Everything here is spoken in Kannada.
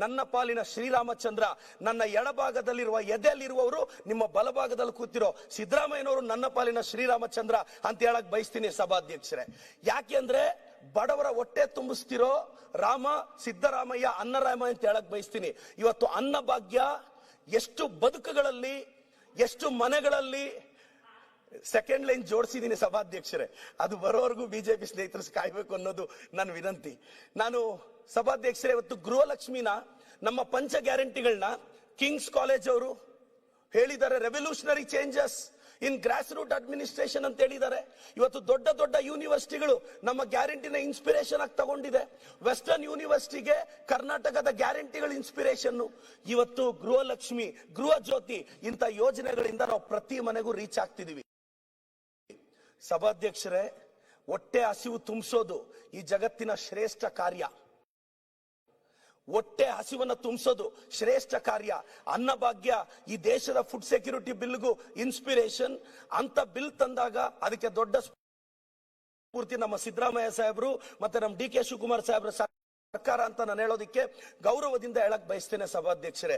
ನನ್ನ ಪಾಲಿನ ಶ್ರೀರಾಮಚಂದ್ರ, ನನ್ನ ಎಡಭಾಗದಲ್ಲಿರುವ ಎದೆಯಲ್ಲಿರುವವರು ನಿಮ್ಮ ಬಲಭಾಗದಲ್ಲಿ ಕೂತಿರೋ ಸಿದ್ದರಾಮಯ್ಯನವರು ನನ್ನ ಪಾಲಿನ ಶ್ರೀರಾಮಚಂದ್ರ ಅಂತ ಹೇಳಕ್ ಬಯಸ್ತೀನಿ ಸಭಾಧ್ಯಕ್ಷರೇ. ಯಾಕೆಂದ್ರೆ ಬಡವರ ಹೊಟ್ಟೆ ತುಂಬಿಸ್ತಿರೋ ರಾಮ ಸಿದ್ದರಾಮಯ್ಯ ಅನ್ನರಾಮ ಅಂತ ಹೇಳಕ್ ಬಯಸ್ತೀನಿ. ಇವತ್ತು ಅನ್ನಭಾಗ್ಯ ಎಷ್ಟು ಬದುಕುಗಳಲ್ಲಿ, ಎಷ್ಟು ಮನೆಗಳಲ್ಲಿ ಸೆಕೆಂಡ್ ಲೈನ್ ಜೋಡಿಸಿದೀನಿ ಸಭಾಧ್ಯಕ್ಷರೇ. ಅದು ಬರೋವರೆಗೂ ಬಿಜೆಪಿ ಸ್ನೇಹಿತರು ಕಾಯ್ಬೇಕು ಅನ್ನೋದು ನನ್ನ ವಿನಂತಿ. ನಾನು ಸಭಾಧ್ಯಕ್ಷರೇ, ಇವತ್ತು ಗೃಹಲಕ್ಷ್ಮಿನ ನಮ್ಮ ಪಂಚ ಗ್ಯಾರಂಟಿಗಳನ್ನ ಕಿಂಗ್ಸ್ ಕಾಲೇಜ್ ಅವರು ಹೇಳಿದ್ದಾರೆ, revolutionary changes in grass root administration ಅಂತ ಹೇಳಿದ್ದಾರೆ. ಇವತ್ತು ದೊಡ್ಡ ದೊಡ್ಡ ಯೂನಿವರ್ಸಿಟಿಗಳು ನಮ್ಮ ಗ್ಯಾರಂಟಿನ ಇನ್ಸ್ಪಿರೇಷನ್ ಆಗಿ ತಗೊಂಡಿದೆ. ವೆಸ್ಟರ್ನ್ ಯೂನಿವರ್ಸಿಟಿಗೆ ಕರ್ನಾಟಕದ ಗ್ಯಾರಂಟಿಗಳ ಇನ್ಸ್ಪಿರೇಷನ್. ಇವತ್ತು ಗೃಹಲಕ್ಷ್ಮಿ, ಗೃಹ ಜ್ಯೋತಿ ಇಂಥ ಯೋಜನೆಗಳಿಂದ ನಾವು ಪ್ರತಿ ಮನೆಗೂ ರೀಚ್ ಆಗ್ತಿದೀವಿ. ಸಭಾಧ್ಯಕ್ಷರೇ, ಹೊಟ್ಟೆ ಹಸಿವು ತುಂಬಿಸೋದು ಈ ಜಗತ್ತಿನ ಶ್ರೇಷ್ಠ ಕಾರ್ಯ. ಹೊಟ್ಟೆ ಹಸಿವನ್ನ ತುಂಬಿಸೋದು ಶ್ರೇಷ್ಠ ಕಾರ್ಯ. ಅನ್ನಭಾಗ್ಯ ಈ ದೇಶದ ಫುಡ್ ಸೆಕ್ಯೂರಿಟಿ ಬಿಲ್ಗೂ ಇನ್ಸ್ಪಿರೇಷನ್. ಅಂತ ಬಿಲ್ ತಂದಾಗ ಅದಕ್ಕೆ ದೊಡ್ಡ ಸ್ಫೂರ್ತಿ ನಮ್ಮ ಸಿದ್ದರಾಮಯ್ಯ ಸಾಹೇಬರು ಮತ್ತೆ ನಮ್ಮ ಡಿ ಕೆ ಶಿವಕುಮಾರ್ ಸಾಹೇಬ್ರ ಸರ್ಕಾರ ಅಂತ ನಾನು ಹೇಳೋದಿಕ್ಕೆ ಗೌರವದಿಂದ ಹೇಳಕ್ ಬಯಸ್ತೇನೆ ಸಭಾಧ್ಯಕ್ಷರೇ.